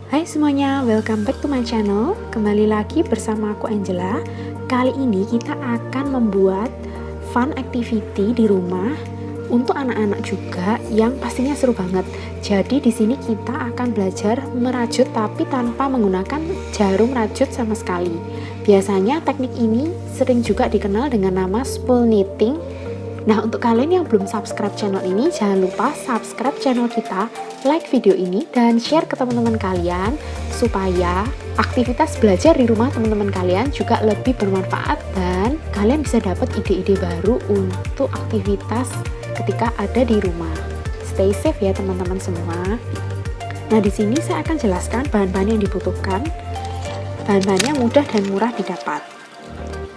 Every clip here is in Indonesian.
Hai semuanya, welcome back to my channel. Kembali lagi bersama aku Angela. Kali ini kita akan membuat fun activity di rumah untuk anak-anak juga yang pastinya seru banget. Jadi di sini kita akan belajar merajut tapi tanpa menggunakan jarum rajut sama sekali. Biasanya teknik ini sering juga dikenal dengan nama spool knitting. Nah, untuk kalian yang belum subscribe channel ini, jangan lupa subscribe channel kita, like video ini, dan share ke teman-teman kalian supaya aktivitas belajar di rumah teman-teman kalian juga lebih bermanfaat dan kalian bisa dapat ide-ide baru untuk aktivitas ketika ada di rumah. Stay safe ya teman-teman semua. Nah, di sini saya akan jelaskan bahan-bahan yang dibutuhkan. Bahan-bahannya mudah dan murah didapat.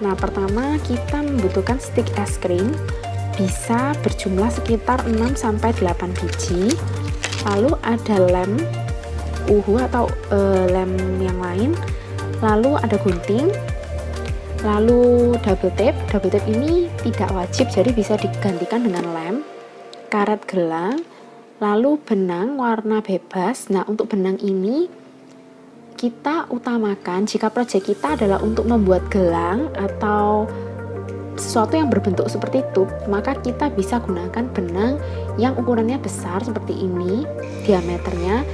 Nah, pertama kita membutuhkan stick es krim. Bisa berjumlah sekitar 6-8 biji. Lalu ada lem uhu atau lem yang lain. Lalu ada gunting. Lalu double tape. Double tape ini tidak wajib, jadi bisa digantikan dengan lem. Karet gelang. Lalu benang warna bebas. Nah, untuk benang ini kita utamakan jika proyek kita adalah untuk membuat gelang atau sesuatu yang berbentuk seperti itu, maka kita bisa gunakan benang yang ukurannya besar seperti ini diameternya,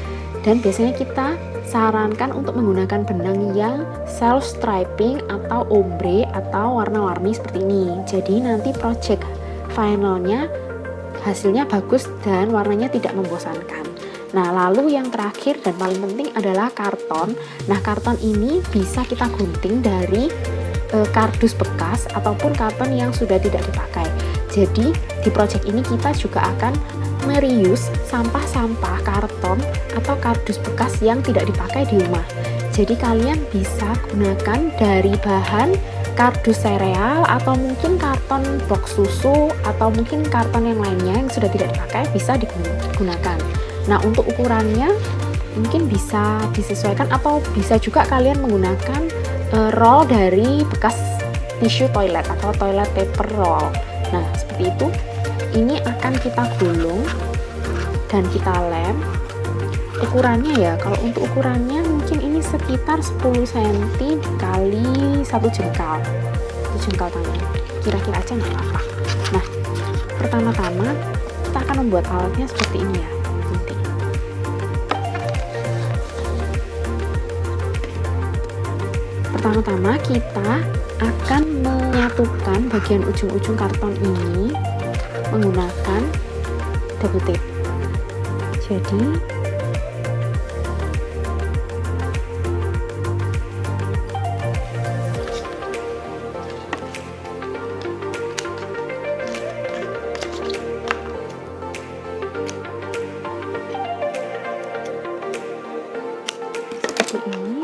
dan biasanya kita sarankan untuk menggunakan benang yang self striping atau ombre atau warna-warni seperti ini. Jadi nanti project finalnya hasilnya bagus dan warnanya tidak membosankan. Nah, lalu yang terakhir dan paling penting adalah karton. Nah, karton ini bisa kita gunting dari kardus bekas ataupun karton yang sudah tidak dipakai. Jadi di project ini kita juga akan mereuse sampah-sampah karton atau kardus bekas yang tidak dipakai di rumah. Jadi kalian bisa gunakan dari bahan kardus sereal atau mungkin karton box susu atau mungkin karton yang lainnya yang sudah tidak dipakai bisa digunakan. Nah, untuk ukurannya mungkin bisa disesuaikan atau bisa juga kalian menggunakan roll dari bekas tisu toilet atau toilet paper roll. Nah, seperti itu. Ini akan kita gulung dan kita lem. Ukurannya ya, kalau untuk ukurannya mungkin ini sekitar 10 cm dikali 1 jengkal. 1 jengkal tangan. Kira-kira aja nggak apa-apa. Nah, pertama-tama kita akan membuat alatnya seperti ini ya. Pertama-tama kita akan menyatukan bagian ujung-ujung karton ini menggunakan double tape. Jadi seperti ini.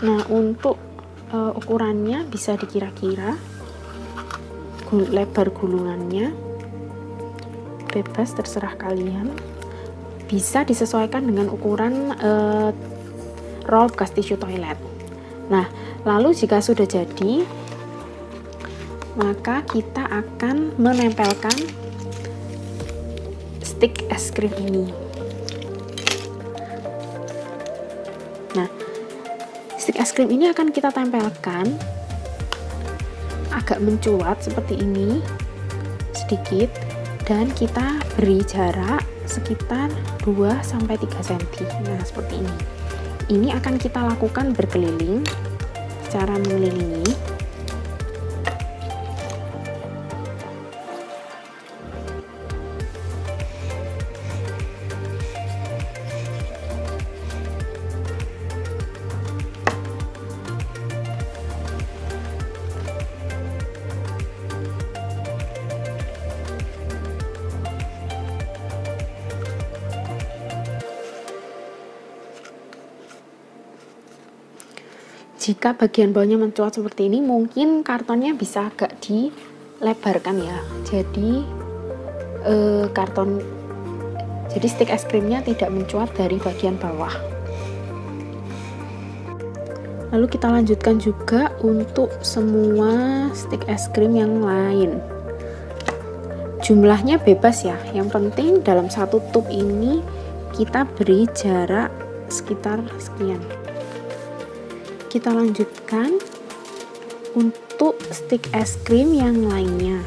Nah, untuk ukurannya bisa dikira-kira, lebar gulungannya bebas terserah kalian, bisa disesuaikan dengan ukuran roll bekas tisu toilet. Nah, lalu jika sudah jadi, maka kita akan menempelkan stick es krim ini. Nah, stick es krim ini akan kita tempelkan agak mencuat seperti ini sedikit, dan kita beri jarak sekitar 2-3 cm. Nah, seperti ini. Ini akan kita lakukan berkeliling, cara mengelilingi. Jika bagian bawahnya mencuat seperti ini, mungkin kartonnya bisa agak dilebarkan ya. Jadi karton Jadi stik es krimnya tidak mencuat dari bagian bawah. Lalu kita lanjutkan juga untuk semua stik es krim yang lain. Jumlahnya bebas ya, yang penting dalam satu tub ini kita beri jarak sekitar sekian. Kita lanjutkan untuk stik es krim yang lainnya.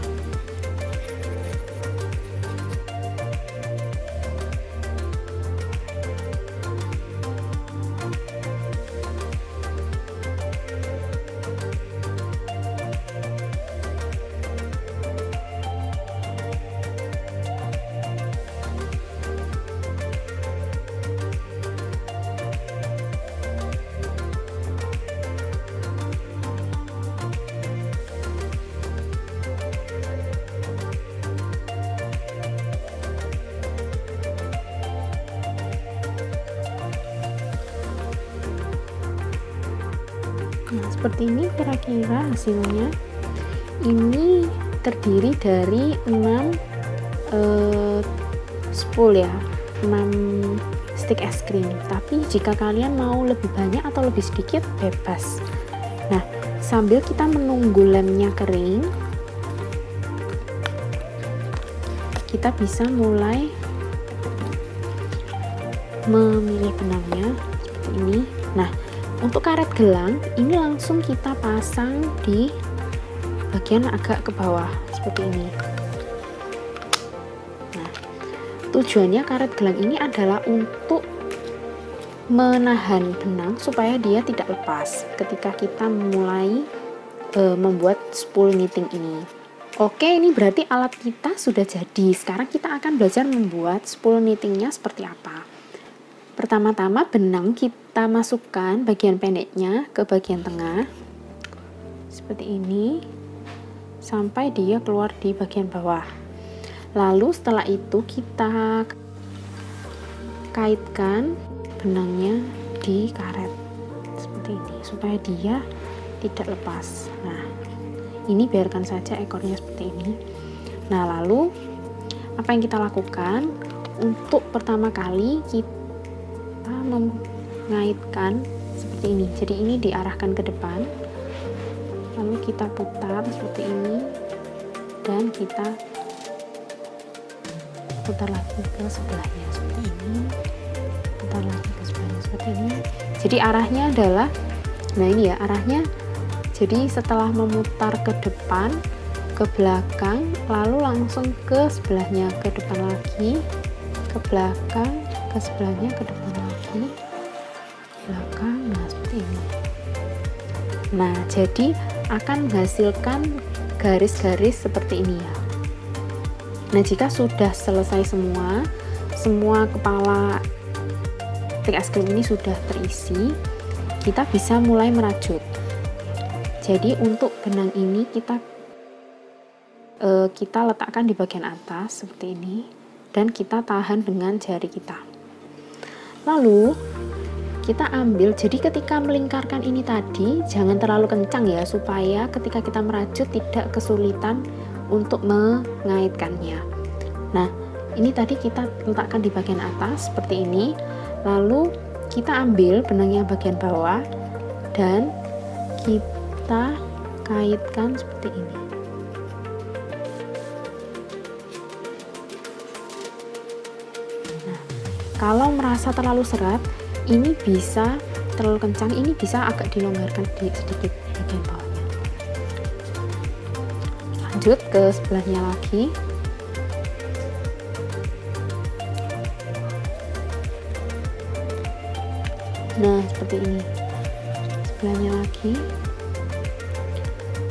Nah, seperti ini kira-kira hasilnya. Ini terdiri dari 6 spool ya, 6 stik es krim. Tapi jika kalian mau lebih banyak atau lebih sedikit, bebas. Nah, sambil kita menunggu lemnya kering, kita bisa mulai memilih benangnya seperti ini. Nah, untuk karet gelang ini langsung kita pasang di bagian agak ke bawah seperti ini. Nah, tujuannya karet gelang ini adalah untuk menahan benang supaya dia tidak lepas ketika kita mulai membuat spool knitting ini. Oke, ini berarti alat kita sudah jadi. Sekarang kita akan belajar membuat spool knittingnya seperti apa. Pertama-tama benang kita masukkan bagian pendeknya ke bagian tengah seperti ini sampai dia keluar di bagian bawah. Lalu setelah itu kita kaitkan benangnya di karet seperti ini supaya dia tidak lepas. Nah, ini biarkan saja ekornya seperti ini. Nah, lalu apa yang kita lakukan? Untuk pertama kali kita mengaitkan seperti ini. Jadi ini diarahkan ke depan, lalu kita putar seperti ini dan kita putar lagi ke sebelahnya seperti ini, putar lagi ke sebelahnya seperti ini. Jadi arahnya adalah, nah ini ya arahnya, jadi setelah memutar ke depan, ke belakang, lalu langsung ke sebelahnya, ke depan lagi, ke belakang, ke sebelahnya, ke depan lagi, belakang. Nah, seperti ini. Nah, jadi akan menghasilkan garis-garis seperti ini ya. Nah, jika sudah selesai semua kepala stik es krim ini sudah terisi, kita bisa mulai merajut. Jadi untuk benang ini kita letakkan di bagian atas seperti ini dan kita tahan dengan jari kita. Lalu kita ambil, jadi ketika melingkarkan ini tadi jangan terlalu kencang ya, supaya ketika kita merajut tidak kesulitan untuk mengaitkannya. Nah, ini tadi kita letakkan di bagian atas seperti ini, lalu kita ambil benangnya bagian bawah dan kita kaitkan seperti ini. Nah, kalau merasa terlalu serat, ini bisa terlalu kencang, ini bisa agak dilonggarkan sedikit bagian bawahnya. Lanjut ke sebelahnya lagi. Nah, seperti ini. Sebelahnya lagi.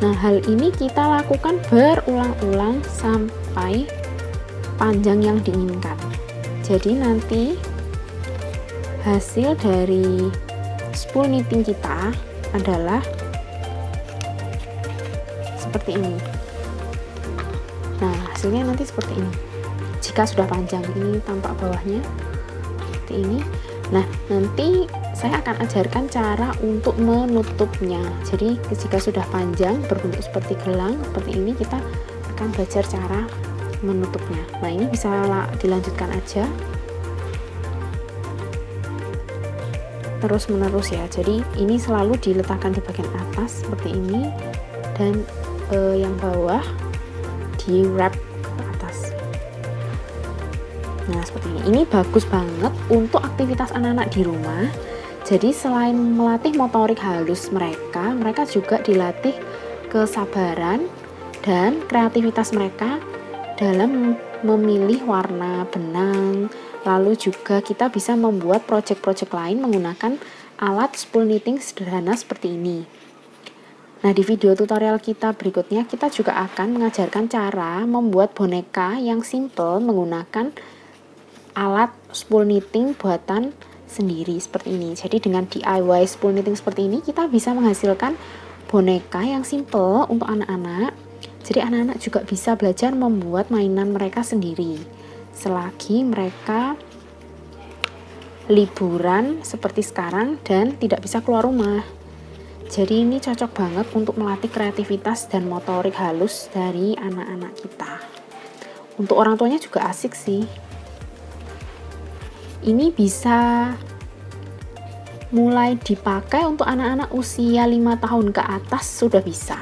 Nah, hal ini kita lakukan berulang-ulang sampai panjang yang diinginkan. Jadi nanti hasil dari spool knitting kita adalah seperti ini. Nah, hasilnya nanti seperti ini. Jika sudah panjang, ini tampak bawahnya seperti ini. Nah, nanti saya akan ajarkan cara untuk menutupnya. Jadi jika sudah panjang berbentuk seperti gelang seperti ini, kita akan belajar cara menutupnya. Nah, ini bisa dilanjutkan aja terus menerus ya. Jadi ini selalu diletakkan di bagian atas seperti ini, dan yang bawah di wrap ke atas. Nah seperti ini. Ini bagus banget untuk aktivitas anak-anak di rumah. Jadi selain melatih motorik halus mereka juga dilatih kesabaran dan kreativitas mereka dalam memilih warna benang. Lalu juga kita bisa membuat project-project lain menggunakan alat spool knitting sederhana seperti ini. Nah, di video tutorial kita berikutnya kita juga akan mengajarkan cara membuat boneka yang simple menggunakan alat spool knitting buatan sendiri seperti ini. Jadi dengan DIY spool knitting seperti ini kita bisa menghasilkan boneka yang simple untuk anak-anak. Jadi anak-anak juga bisa belajar membuat mainan mereka sendiri selagi mereka liburan seperti sekarang dan tidak bisa keluar rumah. Jadi ini cocok banget untuk melatih kreativitas dan motorik halus dari anak-anak kita. Untuk orang tuanya juga asik sih. Ini bisa mulai dipakai untuk anak-anak usia 5 tahun ke atas sudah bisa,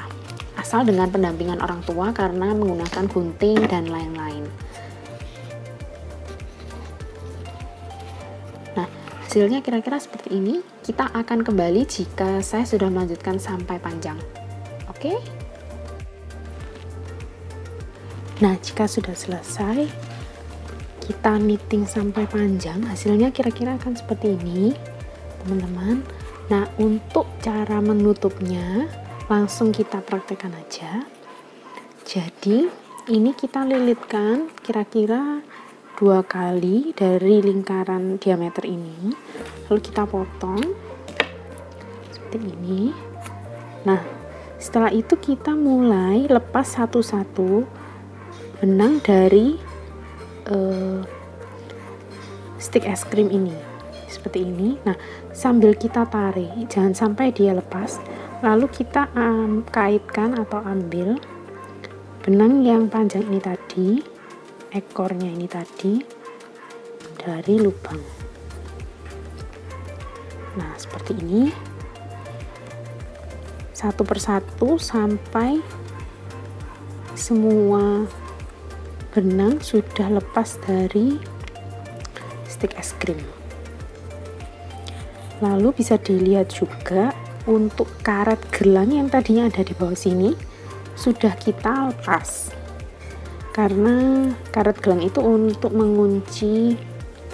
asal dengan pendampingan orang tua karena menggunakan gunting dan lain-lain. Nah, hasilnya kira-kira seperti ini. Kita akan kembali jika saya sudah melanjutkan sampai panjang. Oke? Nah, jika sudah selesai, kita knitting sampai panjang, hasilnya kira-kira akan seperti ini, teman-teman. Nah, untuk cara menutupnya, langsung kita praktekkan aja. Jadi, ini kita lilitkan kira-kira 2 kali dari lingkaran diameter ini, lalu kita potong seperti ini. Nah, setelah itu kita mulai lepas satu-satu benang dari stick es krim ini seperti ini. Nah, sambil kita tarik, jangan sampai dia lepas, lalu kita kaitkan atau ambil benang yang panjang ini tadi, ekornya ini tadi, dari lubang. Nah, seperti ini, satu persatu sampai semua benang sudah lepas dari stick es krim. Lalu bisa dilihat juga untuk karet gelang yang tadinya ada di bawah sini sudah kita lepas, karena karet gelang itu untuk mengunci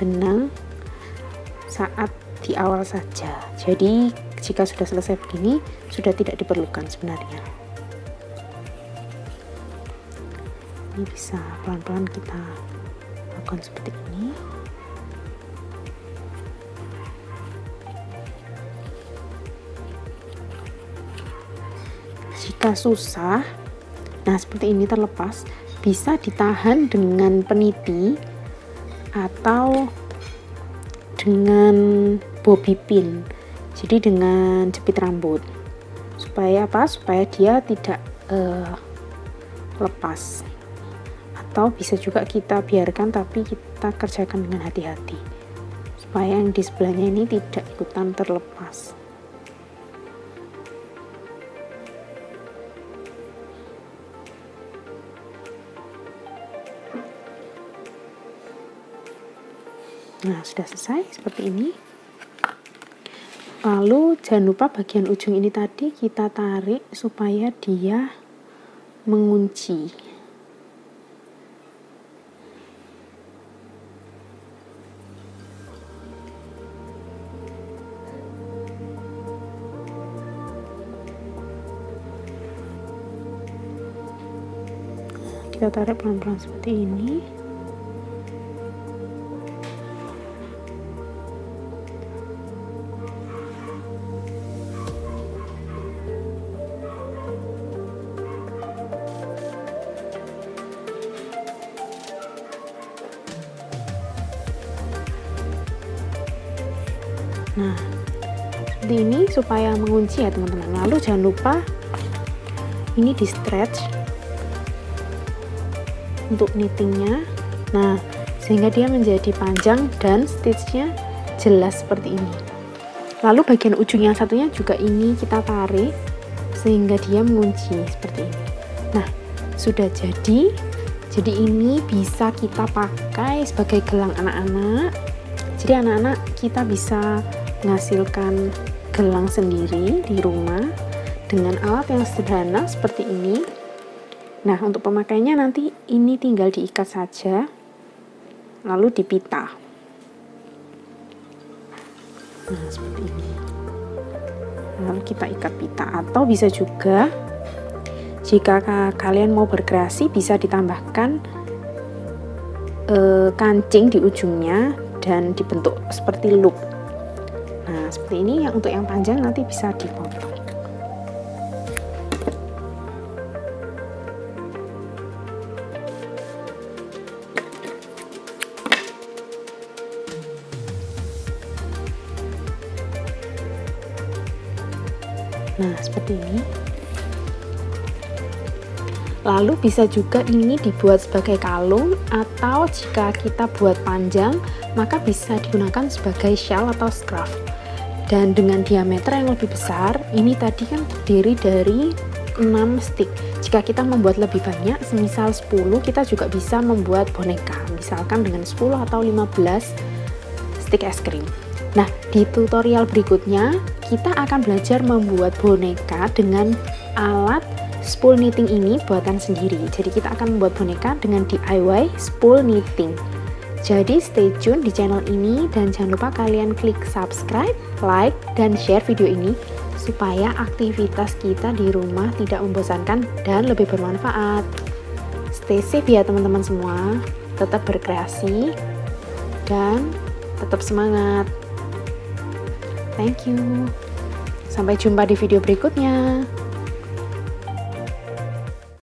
benang saat di awal saja. Jadi jika sudah selesai begini sudah tidak diperlukan sebenarnya. Ini bisa pelan-pelan kita lakukan seperti ini. Jika susah, nah seperti ini terlepas, bisa ditahan dengan peniti atau dengan bobby pin, jadi dengan jepit rambut, supaya apa? Supaya dia tidak lepas. Atau bisa juga kita biarkan tapi kita kerjakan dengan hati-hati supaya yang di sebelahnya ini tidak ikutan terlepas. Nah, sudah selesai seperti ini. Lalu jangan lupa bagian ujung ini tadi kita tarik supaya dia mengunci. Kita tarik pelan-pelan seperti ini. Nah, seperti ini supaya mengunci ya teman-teman. Lalu jangan lupa ini di stretch untuk knittingnya. Nah, sehingga dia menjadi panjang dan stitchnya jelas seperti ini. Lalu bagian ujung yang satunya juga ini kita tarik sehingga dia mengunci seperti ini. Nah, sudah jadi. Jadi ini bisa kita pakai sebagai gelang anak-anak. Jadi anak-anak kita bisa menghasilkan gelang sendiri di rumah dengan alat yang sederhana seperti ini. Nah, untuk pemakaiannya nanti ini tinggal diikat saja, lalu dipita. Nah, seperti ini. Lalu kita ikat pita, atau bisa juga jika kalian mau berkreasi bisa ditambahkan kancing di ujungnya dan dibentuk seperti loop. Nah, seperti ini. Yang untuk yang panjang nanti bisa dipotong. Nah, seperti ini. Lalu bisa juga ini dibuat sebagai kalung, atau jika kita buat panjang maka bisa digunakan sebagai shawl atau scarf. Dan dengan diameter yang lebih besar, ini tadi kan terdiri dari 6 stick. Jika kita membuat lebih banyak, semisal 10, kita juga bisa membuat boneka, misalkan dengan 10 atau 15 stick es krim. Nah, di tutorial berikutnya kita akan belajar membuat boneka dengan alat spool knitting ini buatan sendiri. Jadi kita akan membuat boneka dengan DIY spool knitting. Jadi stay tune di channel ini dan jangan lupa kalian klik subscribe, like, dan share video ini supaya aktivitas kita di rumah tidak membosankan dan lebih bermanfaat. Stay safe ya teman-teman semua, tetap berkreasi dan tetap semangat. Thank you. Sampai jumpa di video berikutnya.